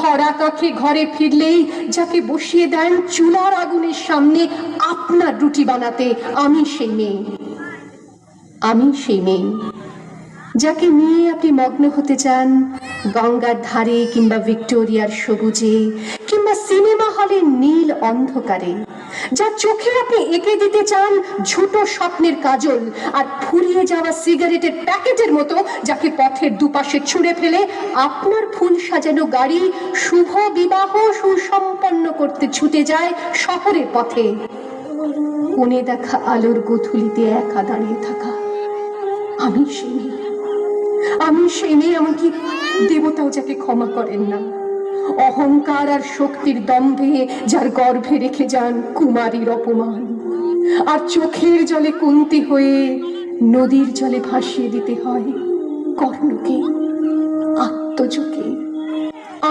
ভরা কাকে ঘরে ফিরলেই যাকে বসিয়ে দেন চুলার আগুনের সামনে আপনার রুটি বানাতে, আমি সেই মেয়ে। আমি সেই মেয়ে যাকে নিয়ে আপনি মগ্ন হতে চান গঙ্গার ধারে কিংবা ভিক্টোরিয়ার সবুজে কিংবা সিনেমা হলের নীল অন্ধকারে, যার চোখে আপনি এঁকে দিতে চান ঝুটো স্বপ্নের কাজল আর ফুরিয়ে যাওয়া সিগারেটের প্যাকেটের মতো, যাকে পথের দুপাশে ছুঁড়ে ফেলে আপনার ফুল সাজানো গাড়ি শুভ বিবাহ সুসম্পন্ন করতে ছুটে যায় শহরের পথে। কোণে দেখা আলোর গোধূলিতে একা দাঁড়িয়ে থাকা আমি সেই মেয়ে। আমি সেই মেয়ে, এমনকি দেবতাও যাকে ক্ষমা করেন না। অহংকার আর শক্তির দম্ভে যার গর্ভে রেখে যান কুমারীর অপমান, আর চোখের জলে কুন্তি হয়ে নদীর জলে ভাসিয়ে দিতে হয় কর্ণকে, আত্মজকে।